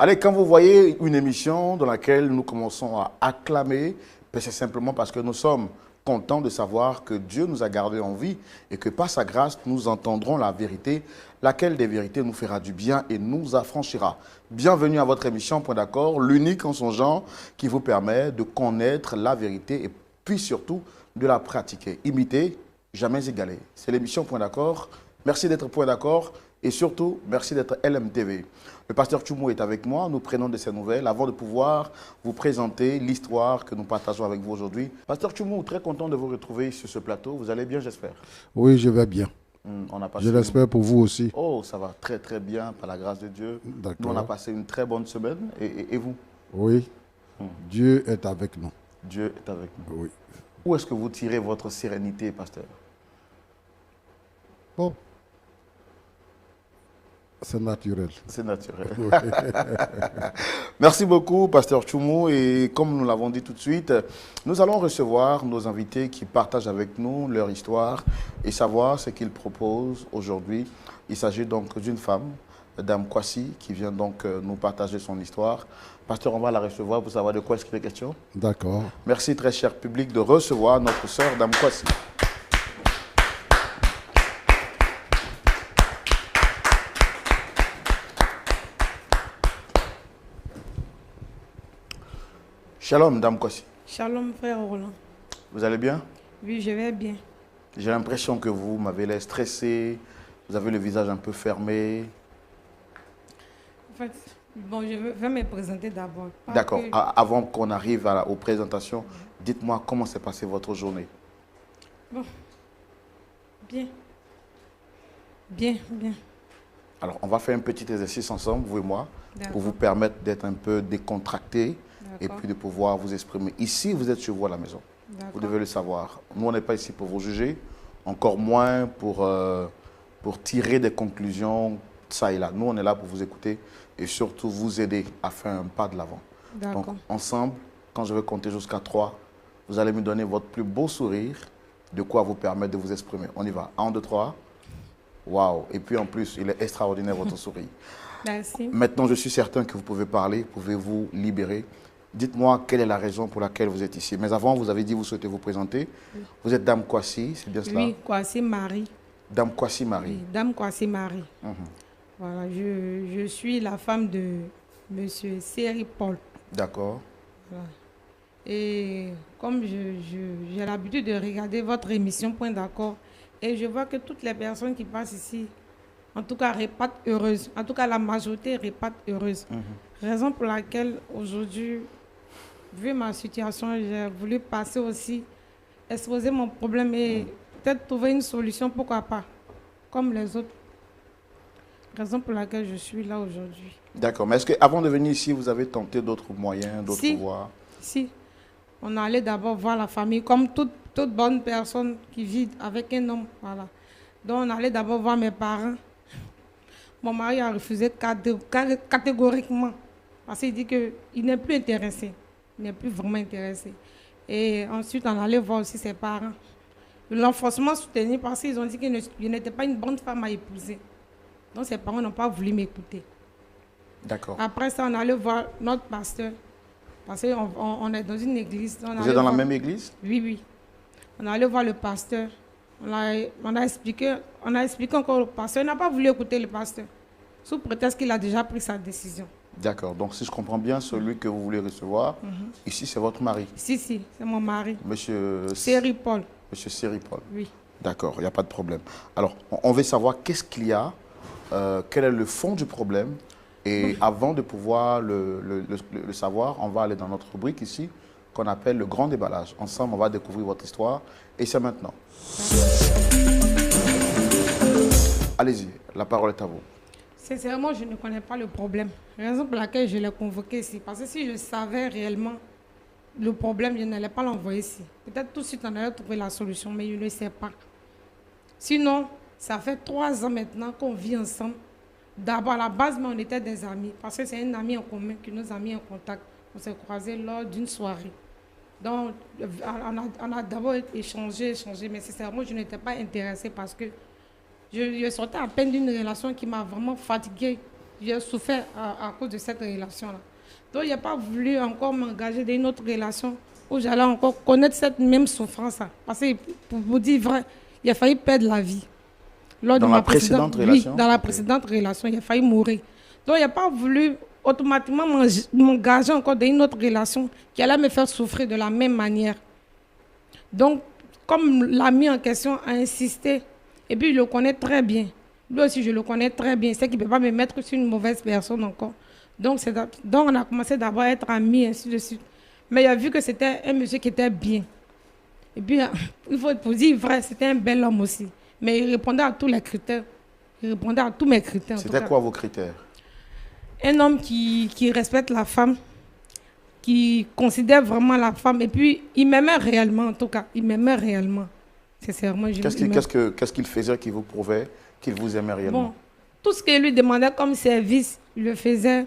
Allez, quand vous voyez une émission dans laquelle nous commençons à acclamer, ben, c'est simplement parce que nous sommes contents de savoir que Dieu nous a gardés en vie et que par sa grâce, nous entendrons la vérité, laquelle des vérités nous fera du bien et nous affranchira. Bienvenue à votre émission Point d'accord, l'unique en son genre qui vous permet de connaître la vérité et puis surtout de la pratiquer. Imiter, jamais égaler. C'est l'émission Point d'accord. Merci d'être Point d'accord et surtout, merci d'être LMTV. Le pasteur Tchoumou est avec moi. Nous prenons de ses nouvelles avant de pouvoir vous présenter l'histoire que nous partageons avec vous aujourd'hui. Pasteur Tchoumou, très content de vous retrouver sur ce plateau. Vous allez bien, j'espère? Oui, je vais bien. On a passé Je l'espère pour vous aussi. Oh, ça va très très bien, par la grâce de Dieu. Nous, on a passé une très bonne semaine. Et vous? Oui. Dieu est avec nous. Dieu est avec nous. Oui. Où est-ce que vous tirez votre sérénité, pasteur? Bon. C'est naturel. C'est naturel. Oui. Merci beaucoup, pasteur Tchoumou. Et comme nous l'avons dit tout de suite, nous allons recevoir nos invités qui partagent avec nous leur histoire et savoir ce qu'ils proposent aujourd'hui. Il s'agit donc d'une femme, Dame Kwasi, qui vient donc nous partager son histoire. Pasteur, on va la recevoir pour savoir de quoi est-ce qu'il est question. D'accord. Merci, très cher public, de recevoir notre sœur, Dame Kwasi. Shalom, Dame Kwasi. Shalom, frère Roland. Vous allez bien? Oui, je vais bien. J'ai l'impression que vous m'avez l'air stressé, vous avez le visage un peu fermé. En fait, bon, je vais me présenter d'abord. D'accord. Avant qu'on arrive aux présentations, dites-moi comment s'est passée votre journée. Bon, bien. Bien. Alors, on va faire un petit exercice ensemble, vous et moi, pour vous permettre d'être un peu décontracté et puis de pouvoir vous exprimer. Ici, vous êtes chez vous à la maison. Vous devez le savoir. Nous, on n'est pas ici pour vous juger, encore moins pour tirer des conclusions, ça et là. Nous, on est là pour vous écouter et surtout vous aider à faire un pas de l'avant. Donc, ensemble, quand je vais compter jusqu'à 3, vous allez me donner votre plus beau sourire, de quoi vous permettre de vous exprimer. On y va. 1, 2, 3. Waouh. Et puis en plus, il est extraordinaire votre sourire. Merci. Maintenant, je suis certain que vous pouvez parler, pouvez-vous libérer. Dites-moi quelle est la raison pour laquelle vous êtes ici. Mais avant, vous avez dit que vous souhaitez vous présenter. Oui. Vous êtes Dame Kwasi, c'est bien cela? Oui, Kwasi Marie. Dame Kwasi Marie. Oui, Dame Kwasi Marie. Voilà, je suis la femme de Monsieur Seri Paul. D'accord. Voilà. Et comme j'ai l'habitude de regarder votre émission Point d'accord, et je vois que toutes les personnes qui passent ici, en tout cas, repartent heureuses. En tout cas, la majorité repartent heureuses. Raison pour laquelle, aujourd'hui, vu ma situation, j'ai voulu passer aussi, exposer mon problème et peut-être trouver une solution, pourquoi pas, comme les autres. Raison pour laquelle je suis là aujourd'hui. D'accord. Mais est-ce qu'avant de venir ici, vous avez tenté d'autres moyens, d'autres voies? Si. On allait d'abord voir la famille, comme toute bonne personne qui vit avec un homme. Voilà. Donc, on allait d'abord voir mes parents. Mon mari a refusé catégoriquement. Parce qu'il dit qu'il n'est plus intéressé. Il n'est plus vraiment intéressé. Et ensuite, on allait voir aussi ses parents. Ils l'ont forcément soutenu parce qu'ils ont dit qu'il n'était pas une bonne femme à épouser. Donc, ses parents n'ont pas voulu m'écouter. D'accord. Après ça, on allait voir notre pasteur. Parce qu'on est dans une église. Vous êtes dans la même église? Oui. On allait voir le pasteur. On a expliqué encore au pasteur. Il n'a pas voulu écouter le pasteur. Sous prétexte qu'il a déjà pris sa décision. D'accord. Donc, si je comprends bien, celui que vous voulez recevoir, ici, c'est votre mari? Si, c'est mon mari. Monsieur Seri Paul. Monsieur Seri Paul. Oui. D'accord, il n'y a pas de problème. Alors, on veut savoir qu'est-ce qu'il y a, quel est le fond du problème. Et avant de pouvoir le savoir, on va aller dans notre rubrique ici, qu'on appelle le grand déballage. Ensemble, on va découvrir votre histoire. Et c'est maintenant. Allez-y, la parole est à vous. Sincèrement, je ne connais pas le problème. Raison pour laquelle je l'ai convoqué ici. Parce que si je savais réellement le problème, je n'allais pas l'envoyer ici. Peut-être tout de suite, on allait trouver la solution, mais je ne sais pas. Sinon, ça fait 3 ans maintenant qu'on vit ensemble. D'abord, à la base, mais on était des amis. Parce que c'est un ami en commun qui nous a mis en contact. On s'est croisés lors d'une soirée. Donc, on a d'abord échangé, mais sincèrement, je n'étais pas intéressée parce que je sortais à peine d'une relation qui m'a vraiment fatiguée. j'ai souffert à cause de cette relation-là. Donc, il n'a pas voulu encore m'engager dans une autre relation où j'allais encore connaître cette même souffrance-là. Parce que, pour vous dire vrai, il a failli perdre la vie. Lors Dans de la ma précédente relation? Oui, dans la précédente relation, il a failli mourir. Donc, il n'a pas voulu automatiquement m'engager encore dans une autre relation qui allait me faire souffrir de la même manière. Donc, comme l'ami en question a insisté, et puis il le connaît très bien. Lui aussi, je le connais très bien. Il sait qu'il ne peut pas me mettre sur une mauvaise personne encore. Donc, on a commencé d'abord à être amis, ainsi de suite. Mais il a vu que c'était un monsieur qui était bien. Et puis, il faut pour dire vrai, c'était un bel homme aussi. Mais il répondait à tous les critères. Il répondait à tous mes critères. C'était quoi vos critères? Un homme qui respecte la femme, qui considère vraiment la femme. Et puis, il m'aimait réellement, en tout cas. Il m'aimait réellement. Sincèrement, Qu'est-ce qu'il faisait qui vous prouvait qu'il vous aimait réellement? Bon, tout ce qu'il lui demandait comme service, il le faisait.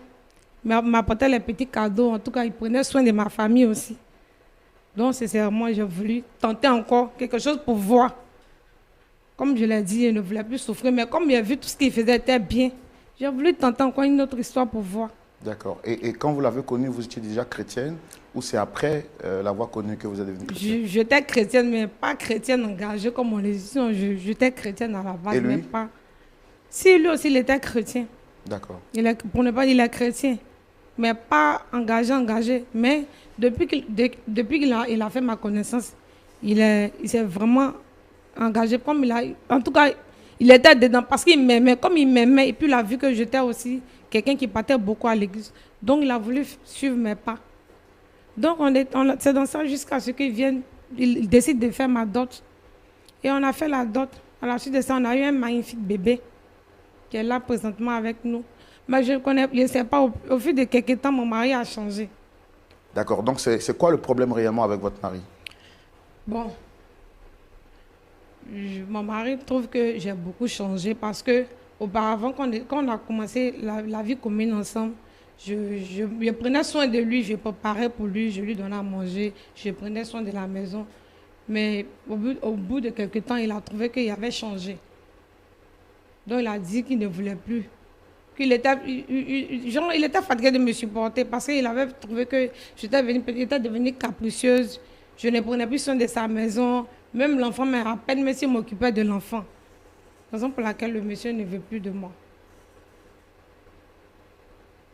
Il m'apportait les petits cadeaux. En tout cas, il prenait soin de ma famille aussi. Donc, sincèrement, j'ai voulu tenter encore quelque chose pour voir. Comme je l'ai dit, il ne voulait plus souffrir. Mais comme il a vu tout ce qu'il faisait était bien, j'ai voulu tenter encore une autre histoire pour voir. D'accord. Et quand vous l'avez connu, vous étiez déjà chrétienne ou c'est après l'avoir connu que vous êtes devenue chrétienne? J'étais chrétienne, mais pas chrétienne engagée comme on les dit. J'étais chrétienne à la base, et lui? mais pas. Si, lui aussi, il était chrétien. D'accord. Pour ne pas dire il est chrétien, mais pas engagé. Mais depuis qu'il a fait ma connaissance, il s'est vraiment engagé. Comme en tout cas, il était dedans parce qu'il m'aimait. Comme il m'aimait, et puis il a vu que j'étais aussi quelqu'un qui partait beaucoup à l'église. Donc il a voulu suivre mes pas. Donc c'est dans ça jusqu'à ce qu'il vienne, il décide de faire ma dot. Et on a fait la dot. À la suite de ça, on a eu un magnifique bébé qui est là présentement avec nous. Mais je ne sais pas, au fil de quelques temps, mon mari a changé. D'accord. Donc, c'est quoi le problème réellement avec votre mari? Bon, mon mari trouve que j'ai beaucoup changé parce que auparavant, quand on a commencé la vie commune ensemble, je prenais soin de lui, je préparais pour lui, je lui donnais à manger, je prenais soin de la maison. Mais au bout de quelques temps, il a trouvé qu'il avait changé. Donc, il a dit qu'il ne voulait plus. Il était fatigué de me supporter parce qu'il avait trouvé que j'étais devenue capricieuse. Je ne prenais plus soin de sa maison. Même l'enfant me rappelle, même s'il m'occupait de l'enfant. Raison pour laquelle le monsieur ne veut plus de moi.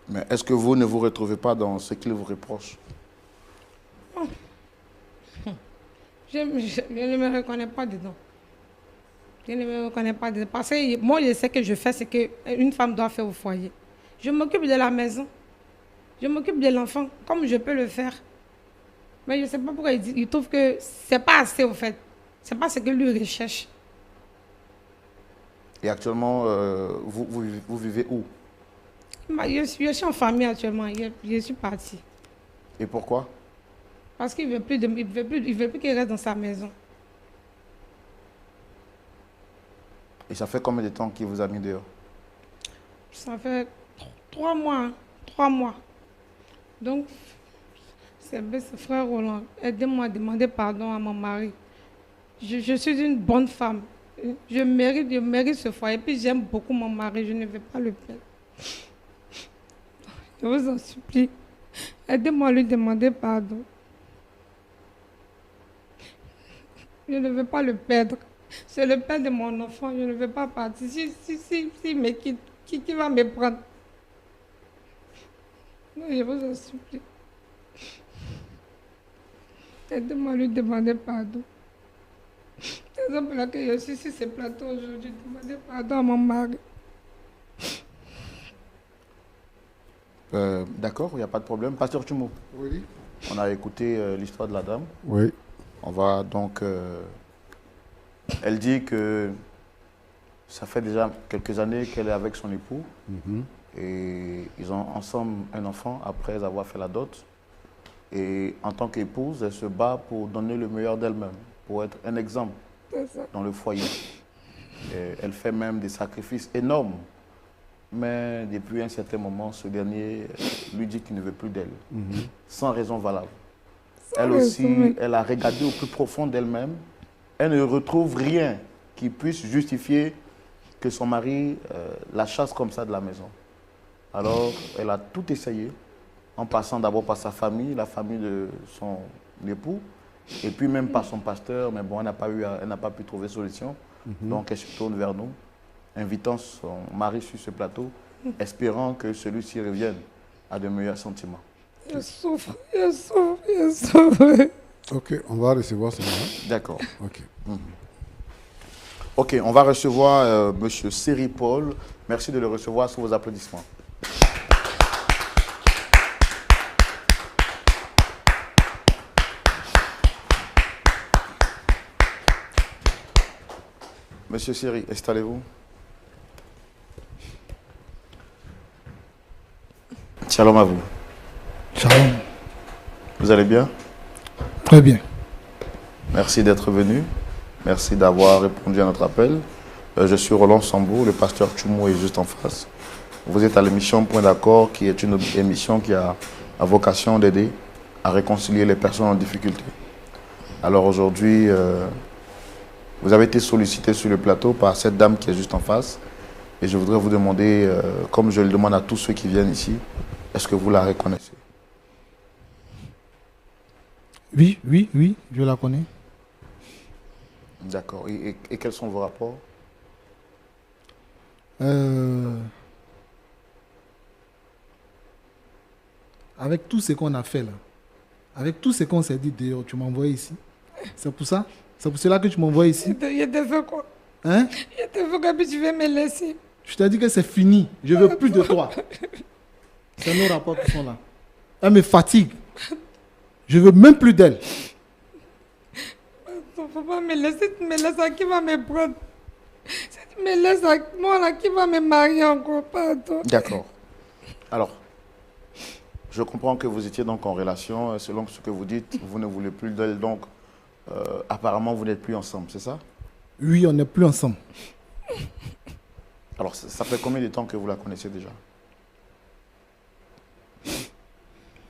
Mais est-ce que vous ne vous retrouvez pas dans ce qu'il vous reproche? Je ne me reconnais pas dedans. Je ne me reconnais pas dedans. Parce que moi, je sais que je fais ce qu'une femme doit faire au foyer. Je m'occupe de la maison. Je m'occupe de l'enfant comme je peux le faire. Mais je ne sais pas pourquoi il trouve que ce n'est pas assez, au fait. Ce n'est pas ce que lui recherche. Et actuellement, vous vivez où? Je suis en famille actuellement. Je suis partie. Et pourquoi? Parce qu'il ne veut plus qu'il reste dans sa maison. Et ça fait combien de temps qu'il vous a mis dehors? Ça fait 3 mois. Hein, 3 mois. Donc, c'est frère Roland. Aidez-moi à demander pardon à mon mari. Je suis une bonne femme. Je mérite ce foyer. Et puis j'aime beaucoup mon mari. Je ne vais pas le perdre. Je vous en supplie. Aidez-moi à lui demander pardon. Je ne veux pas le perdre. C'est le père de mon enfant. Je ne veux pas partir. Si me quitte, qui va me prendre? Non, je vous en supplie. Aidez-moi à lui demander pardon. C'est pour laquelle je suis sur ce plateau aujourd'hui. Demander pardon à mon mari. D'accord, il n'y a pas de problème. Pasteur Tchoumo, Oui. on a écouté l'histoire de la dame. Oui. On va donc... elle dit que ça fait déjà quelques années qu'elle est avec son époux. Et ils ont ensemble un enfant après avoir fait la dot. Et en tant qu'épouse, elle se bat pour donner le meilleur d'elle-même, pour être un exemple dans le foyer. Et elle fait même des sacrifices énormes. Mais depuis un certain moment, ce dernier lui dit qu'il ne veut plus d'elle, sans raison valable. Elle aussi, elle a regardé au plus profond d'elle-même. Elle ne retrouve rien qui puisse justifier que son mari la chasse comme ça de la maison. Alors, elle a tout essayé, en passant d'abord par sa famille, la famille de son époux, et puis même par son pasteur, mais bon, elle n'a pas pu trouver solution. Donc, elle se tourne vers nous, invitant son mari sur ce plateau, espérant que celui-ci revienne à de meilleurs sentiments. Je souffre, je souffre, je souffre. Ok, on va recevoir ce moment. D'accord. Ok. Ok, on va recevoir Monsieur Séri Paul. Merci de le recevoir sous vos applaudissements. Monsieur Séri, installez-vous. Shalom à vous. Shalom. Vous allez bien? Très bien. Merci d'être venu. Merci d'avoir répondu à notre appel. Je suis Roland Sambou, le pasteur Tchoumou est juste en face. Vous êtes à l'émission Point d'accord, qui est une émission qui a à vocation d'aider à réconcilier les personnes en difficulté. Alors aujourd'hui, vous avez été sollicité sur le plateau par cette dame qui est juste en face. Et je voudrais vous demander, comme je le demande à tous ceux qui viennent ici, est-ce que vous la reconnaissez? Oui, oui, oui, je la connais. D'accord. Et quels sont vos rapports? Avec tout ce qu'on a fait là, avec tout ce qu'on s'est dit dehors, tu m'envoies ici. C'est pour ça? C'est pour cela que tu m'envoies ici? Il te fait quoi? Hein? Il te fait quoi, puis tu veux me laisser? Je t'ai dit que c'est fini. Je veux plus de toi. C'est nos rapports qui sont là. Elle me fatigue. Je veux même plus d'elle. Il ne faut pas me laisser, tu me laisses à qui va me prendre? Si tu me laisses à moi, là, qui va me marier encore? Pardon. D'accord. Alors, je comprends que vous étiez donc en relation. Selon ce que vous dites, vous ne voulez plus d'elle. Donc, apparemment, vous n'êtes plus ensemble, c'est ça? Oui, on n'est plus ensemble. Alors, ça fait combien de temps que vous la connaissez déjà?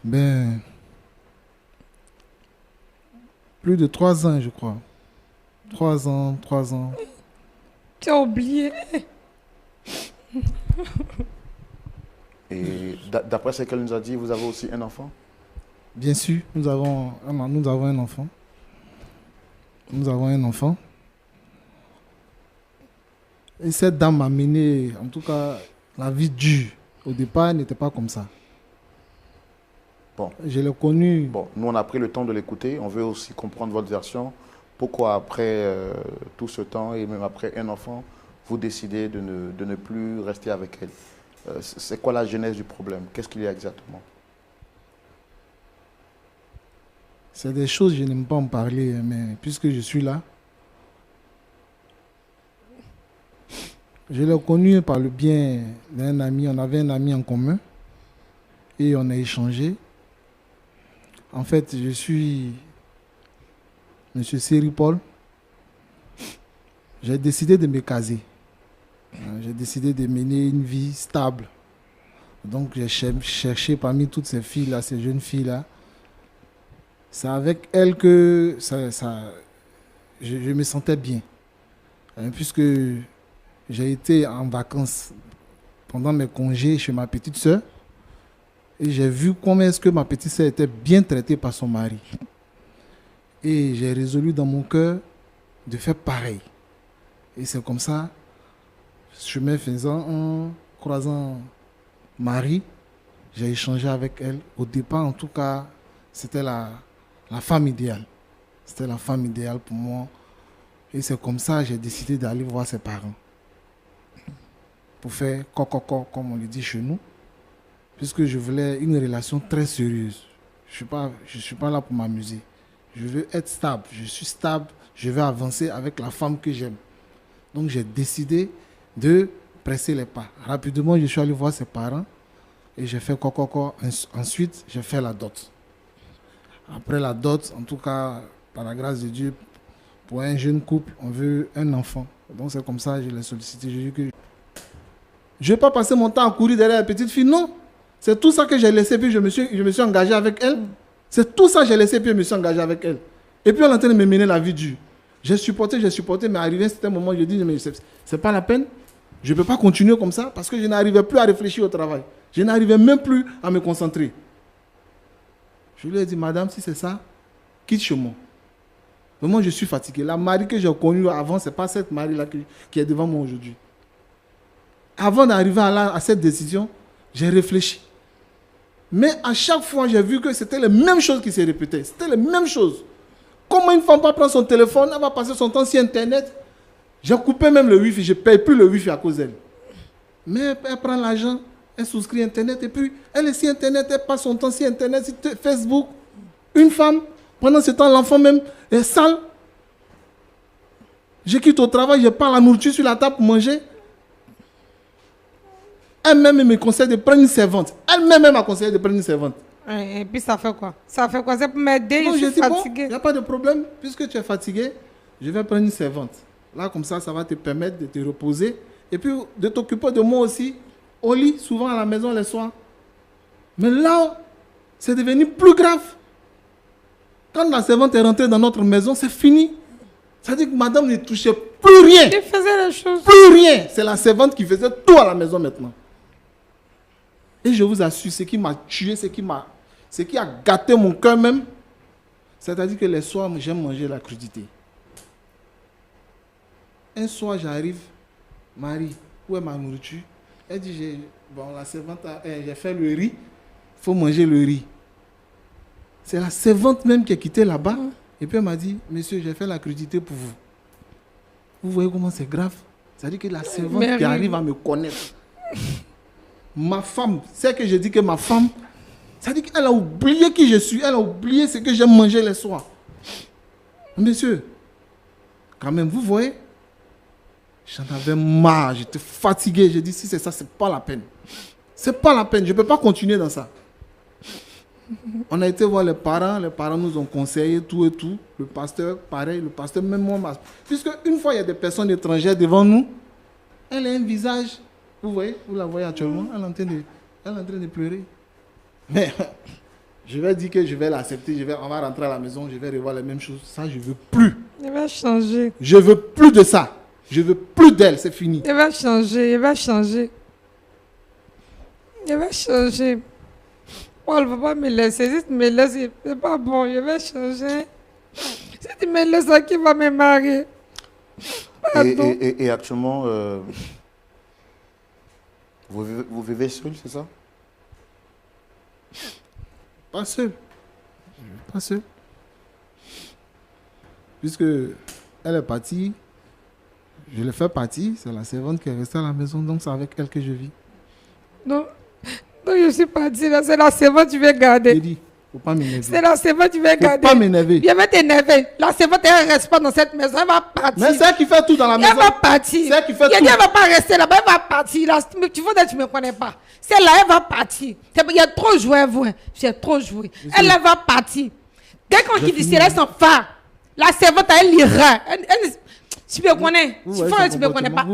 Ben, plus de 3 ans, je crois. 3 ans, 3 ans. Tu as oublié. Et d'après ce qu'elle nous a dit, vous avez aussi un enfant? Bien sûr, nous avons un enfant. Nous avons un enfant. Et cette dame m'a mené, en tout cas, la vie dure. Au départ, elle n'était pas comme ça. Bon. Je l'ai connue. Bon, nous, on a pris le temps de l'écouter. On veut aussi comprendre votre version. Pourquoi, après tout ce temps et même après un enfant, vous décidez de ne plus rester avec elle? C'est quoi la genèse du problème? Qu'est-ce qu'il y a exactement? C'est des choses, je n'aime pas en parler, mais puisque je suis là, je l'ai connu par le bien d'un ami. On avait un ami en commun et on a échangé. En fait, je suis M. Séri Paul. J'ai décidé de me caser. J'ai décidé de mener une vie stable. Donc, j'ai cherché parmi toutes ces filles-là, ces jeunes filles-là. C'est avec elles que je me sentais bien. Puisque j'ai été en vacances pendant mes congés chez ma petite sœur. Et j'ai vu comment est-ce que ma petite sœur était bien traitée par son mari. Et j'ai résolu dans mon cœur de faire pareil. Et c'est comme ça, chemin faisant, en croisant Marie, j'ai échangé avec elle. Au départ, en tout cas, c'était la femme idéale. C'était la femme idéale pour moi. Et c'est comme ça que j'ai décidé d'aller voir ses parents. Pour faire coco, comme on le dit chez nous. Puisque je voulais une relation très sérieuse. Je ne suis pas là pour m'amuser. Je veux être stable. Je suis stable. Je veux avancer avec la femme que j'aime. Donc j'ai décidé de presser les pas. Rapidement, je suis allé voir ses parents. Et j'ai fait coco. Ensuite, j'ai fait la dot. Après la dot, en tout cas, par la grâce de Dieu, pour un jeune couple, on veut un enfant. Donc c'est comme ça que je l'ai sollicité. Je ne vais pas passer mon temps à courir derrière la petite fille, non. C'est tout ça que j'ai laissé, puis je me suis engagé avec elle. C'est tout ça que j'ai laissé, puis je me suis engagé avec elle. Et puis elle est en train de me mener la vie dure. J'ai supporté, mais arrivé à un certain moment, je dis, mais c'est pas la peine. Je ne peux pas continuer comme ça parce que je n'arrivais plus à réfléchir au travail. Je n'arrivais même plus à me concentrer. Je lui ai dit, madame, si c'est ça, quitte chez moi. Vraiment, je suis fatigué. La Marie que j'ai connue avant, ce n'est pas cette Marie-là qui est devant moi aujourd'hui. Avant d'arriver à cette décision, j'ai réfléchi. Mais à chaque fois, j'ai vu que c'était les mêmes choses qui se répétaient. C'était les mêmes choses. Comment une femme va prendre son téléphone, elle va passer son temps sur Internet. J'ai coupé même le Wi-Fi, je ne paye plus le Wi-Fi à cause d'elle. Mais elle prend l'argent, elle souscrit Internet et puis elle est sur Internet, elle passe son temps sur Internet, sur Facebook. Une femme, pendant ce temps, l'enfant même est sale. Je quitte au travail, je prends la nourriture sur la table pour manger. Elle-même me conseille de prendre une servante. Elle-même m'a conseillé de prendre une servante. Et puis ça fait quoi? Ça fait quoi? C'est pour m'aider, Non, je suis dit, fatiguée. Il n'y a pas de problème. Puisque tu es fatigué, je vais prendre une servante. Là, comme ça va te permettre de te reposer. Et puis, de t'occuper de moi aussi. Au lit, souvent à la maison, les soirs. Mais là, c'est devenu plus grave. Quand la servante est rentrée dans notre maison, c'est fini. Ça veut dire que madame ne touchait plus rien. Je faisais les choses. Plus rien. C'est la servante qui faisait tout à la maison maintenant. Et je vous assure, ce qui m'a tué, ce qui a gâté mon cœur même, c'est-à-dire que les soirs, j'aime manger la crudité. Un soir, j'arrive, Marie, où est ma nourriture? Elle dit, la servante, j'ai fait le riz, il faut manger le riz. C'est la servante même qui est quittée là-bas. Et puis elle m'a dit, monsieur, j'ai fait la crudité pour vous. Vous voyez comment c'est grave? C'est-à-dire que la servante qui arrive à me connaître. Ma femme, c'est que je dis que ma femme, c'est-à-dire qu'elle a oublié qui je suis, elle a oublié ce que j'aime manger les soirs. Monsieur, quand même, vous voyez, j'en avais marre, j'étais fatigué. J'ai dit, si c'est ça, c'est pas la peine. C'est pas la peine, je ne peux pas continuer dans ça. On a été voir les parents nous ont conseillé tout et tout. Le pasteur, pareil, le pasteur, même moi, puisque une fois il y a des personnes étrangères devant nous, elle a un visage, vous voyez, vous la voyez actuellement, elle est en train de pleurer. Mais je vais dire que je vais l'accepter, on va rentrer à la maison, je vais revoir les mêmes choses. Ça, je ne veux plus. Il va changer. Je ne veux plus de ça. Je ne veux plus d'elle, c'est fini. Il va changer, il va changer. Il va changer. Paul ne va pas me laisser. Si tu me laisses, c'est pas bon, je vais changer. Si tu me laisses, à qui va me marier? Et actuellement, vous vivez seul, c'est ça? Pas seul. Pas seul. Puisque elle est partie, je l'ai fait partir, c'est la servante qui est restée à la maison, donc c'est avec elle que je vis. Non, je suis partie là, c'est la servante que tu veux garder. J'ai dit, faut pas m'énerver. C'est la servante que tu veux garder. Faut pas m'énerver. Je vais t'énerver. La servante, elle ne reste pas dans cette maison, elle va partir. Mais c'est elle qui fait tout dans la maison. Elle va partir. C'est elle qui fait tout. Elle ne va pas rester là-bas, elle va partir. Là. Tu vois, tu ne me connais pas. Celle-là, elle va partir. Il y a trop joué, vous. J'ai trop joué. Elle va partir. Dès qu'on quitte ici, elle reste en phare. La servante, elle ira. Tu me connais. Tu ne me connais pas.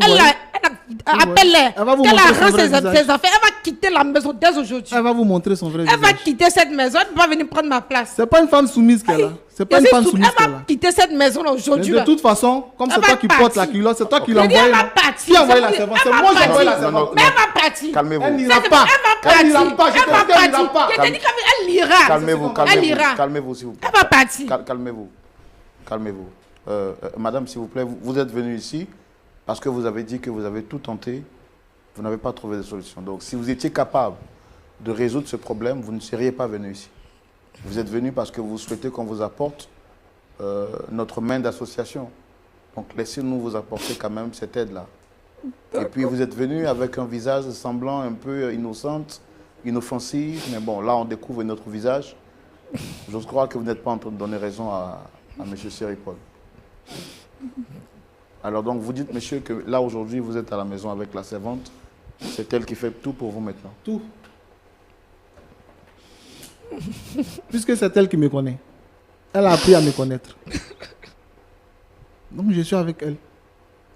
Appelle-les. Elle va vous montrer son vrai visage. Ses affaires. Elle va quitter la maison dès aujourd'hui. Elle va vous montrer son vrai visage. Elle va quitter cette maison. Elle ne peut pas venir prendre ma place. C'est pas une femme soumise qu'elle a. C'est pas une femme soumise qu'elle Elle a. va quitter cette maison aujourd'hui. De toute façon, comme c'est toi qui portes la culotte, c'est toi qui l'as envoyée. Elle va partir. Qui a envoyé la servante? C'est moi qui ai envoyé la servante. Mais elle va partir. Calmez-vous. Elle n'ira pas. Elle va Elle n'ira pas. Je te dis qu'elle n'ira pas. Je te dis qu'elle ira. Calmez-vous, Elle ira. calmez-vous, s'il vous plaît. Elle va partir. Calmez-vous. Calmez-vous. Madame, s'il vous plaît, vous êtes venue ici parce que vous avez dit que vous avez tout tenté, vous n'avez pas trouvé de solution. Donc, si vous étiez capable de résoudre ce problème, vous ne seriez pas venu ici. Vous êtes venu parce que vous souhaitez qu'on vous apporte notre main d'association. Donc, laissez-nous vous apporter quand même cette aide-là. Et puis, vous êtes venu avec un visage semblant un peu innocente, inoffensif. Mais bon, là, on découvre notre visage. J'ose croire que vous n'êtes pas en train de donner raison à M. Séripol. Alors donc, vous dites, monsieur, que là, aujourd'hui, vous êtes à la maison avec la servante. C'est elle qui fait tout pour vous maintenant. Tout. Puisque c'est elle qui me connaît. Elle a appris à me connaître. Donc, je suis avec elle.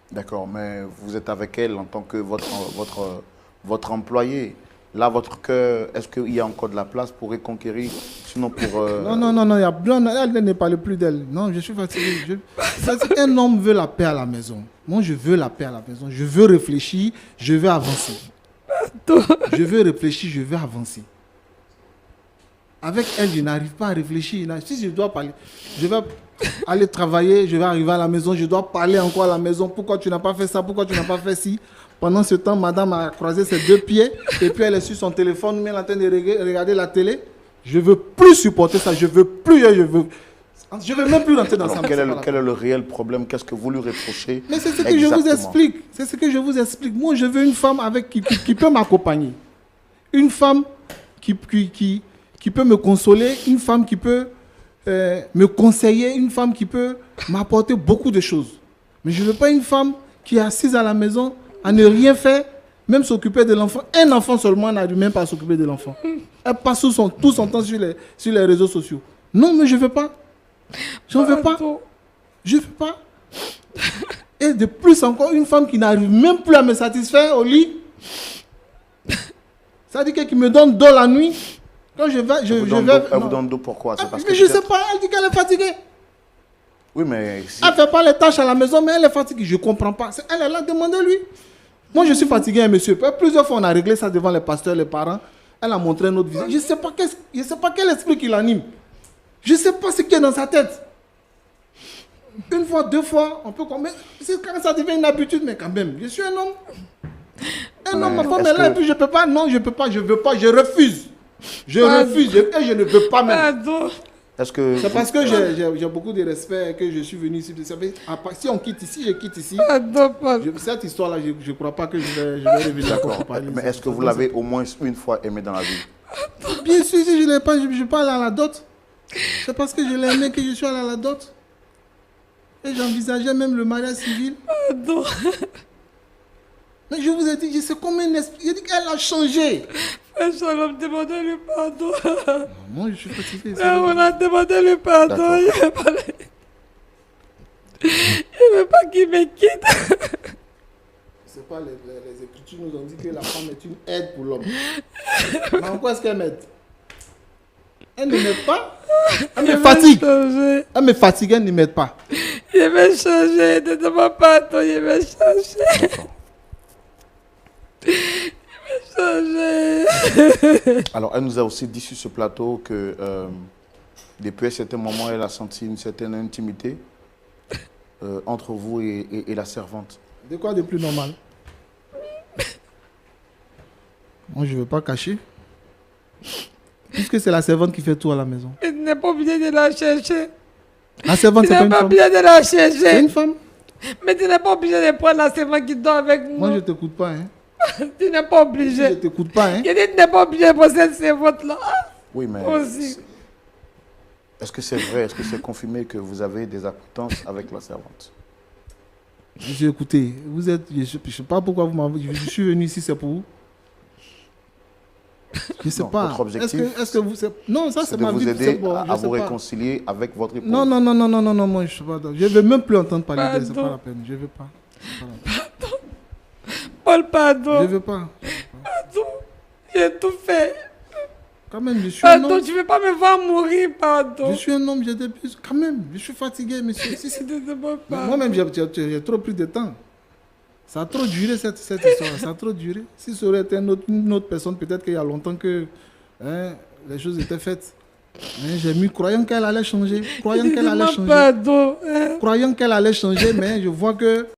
D'accord, mais vous êtes avec elle en tant que votre employé. Là, votre cœur, est-ce qu'il y a encore de la place pour reconquérir, sinon pour... Non, elle ne parle plus d'elle. Non, je suis fatigué. Un homme veut la paix à la maison. Moi, je veux la paix à la maison. Je veux réfléchir, je veux avancer. Je veux réfléchir, je veux avancer. Avec elle, je n'arrive pas à réfléchir. Si je dois parler, je vais aller travailler, je vais arriver à la maison, je dois parler encore à la maison. Pourquoi tu n'as pas fait ça? Pourquoi tu n'as pas fait ci? Pendant ce temps, madame a croisé ses deux pieds et puis elle est sur son téléphone, mais elle est en train de regarder la télé. Je ne veux plus supporter ça. Je ne veux même plus rentrer dans Alors, ça. quel est le réel problème? Qu'est-ce que vous lui reprochez? Mais c'est ce que je vous explique. C'est ce que je vous explique. Moi, je veux une femme qui peut m'accompagner. Une femme qui peut me consoler. Une femme qui peut me conseiller. Une femme qui peut m'apporter beaucoup de choses. Mais je ne veux pas une femme qui est assise à la maison à ne rien faire, même s'occuper de l'enfant. Un enfant seulement n'arrive même pas à s'occuper de l'enfant. Elle passe tout son temps sur les réseaux sociaux. Non, mais je ne veux pas. Je ne veux pas. Je ne veux pas. Et de plus encore, une femme qui n'arrive même plus à me satisfaire au lit. Ça veut dire qu'elle me donne dos la nuit. Quand je vais... Elle vous donne dos pourquoi? Mais je ne sais pas, elle dit qu'elle est fatiguée. Oui, mais... Elle ne fait pas les tâches à la maison, mais elle est fatiguée. Je ne comprends pas. Elle est là, demandez-lui. Moi, je suis fatigué, hein, monsieur. Plusieurs fois, on a réglé ça devant les pasteurs, les parents. Elle a montré notre visage. Je ne sais pas quel esprit qui l'anime. Je ne sais pas ce qu'il y a dans sa tête. Une fois, deux fois, on peut... Mais quand ça devient une habitude, mais quand même, je suis un homme. Un homme, ma femme est là, et puis je ne peux pas. Non, je ne peux pas, je ne veux pas, je refuse. Je refuse, et je ne veux pas même. C'est parce que j'ai beaucoup de respect que je suis venu ici. Si on quitte ici, je quitte ici. Cette histoire-là, je ne crois pas que je vais revenir. D'accord. Mais est-ce que vous l'avez au moins une fois aimé dans la vie? Bien sûr, si je ne l'ai pas, je ne suis pas allé à la dot. C'est parce que je l'ai aimé que je suis allé à la dot. Et j'envisageais même le mariage civil. Mais je vous ai dit, je sais combien d'esprit. J'ai dit qu'elle a changé. Shalom, demandez-lui pardon. Moi, je suis fatigué. On a demandé le pardon. Il ne veut pas qu'il me quitte. C'est pas les Écritures nous ont dit que la femme est une aide pour l'homme. Mais en quoi est-ce qu'elle m'aide? Elle ne m'aide pas. Elle me fatigue. Elle me fatigue, elle ne m'aide pas. Il va changer. Ne demande pas pardon, il va changer. Alors, elle nous a aussi dit sur ce plateau que depuis un certain moment, elle a senti une certaine intimité entre vous et la servante. De quoi de plus normal? Moi, je ne veux pas cacher. Puisque c'est la servante qui fait tout à la maison. Tu n'es pas obligé de la chercher. La servante, c'est pas une femme. Tu n'es pas obligé de la chercher. C'est une femme. Mais tu n'es pas obligé de prendre la servante qui dort avec nous. Moi, je ne t'écoute pas. Hein. Tu n'es pas obligé. Je ne t'écoute pas. Hein. Je dis, tu n'es pas obligé pour cette servante-là. Oui, mais aussi. Est-ce que c'est vrai, est-ce que c'est confirmé que vous avez des acquaintances avec la servante? J'ai écouté. Vous êtes, je ne sais pas pourquoi vous m'avez... Je suis venu ici, c'est pour vous. Je ne sais pas. Votre objectif, est-ce que vous... Non, ça c'est ma vie. C'est de vous aider à vous réconcilier avec votre épouse. Non, moi je ne suis pas... Je ne veux même plus entendre parler de ça, c'est pas la peine. Je ne veux pas. Pardon. Paul, pardon. Je ne veux pas. Pardon. J'ai tout fait. Quand même, je suis un homme. Pardon, tu ne veux pas me voir mourir, pardon. Je suis un homme, j'ai des plus. Quand même, je suis fatigué, monsieur. Moi-même, j'ai trop pris de temps. Ça a trop duré, cette histoire. Ça a trop duré. Si ça aurait été une autre personne, peut-être qu'il y a longtemps que les choses étaient faites. J'ai mis, croyant qu'elle allait changer. Croyant qu'elle allait changer. Pardon. Croyant qu'elle allait changer, mais je vois que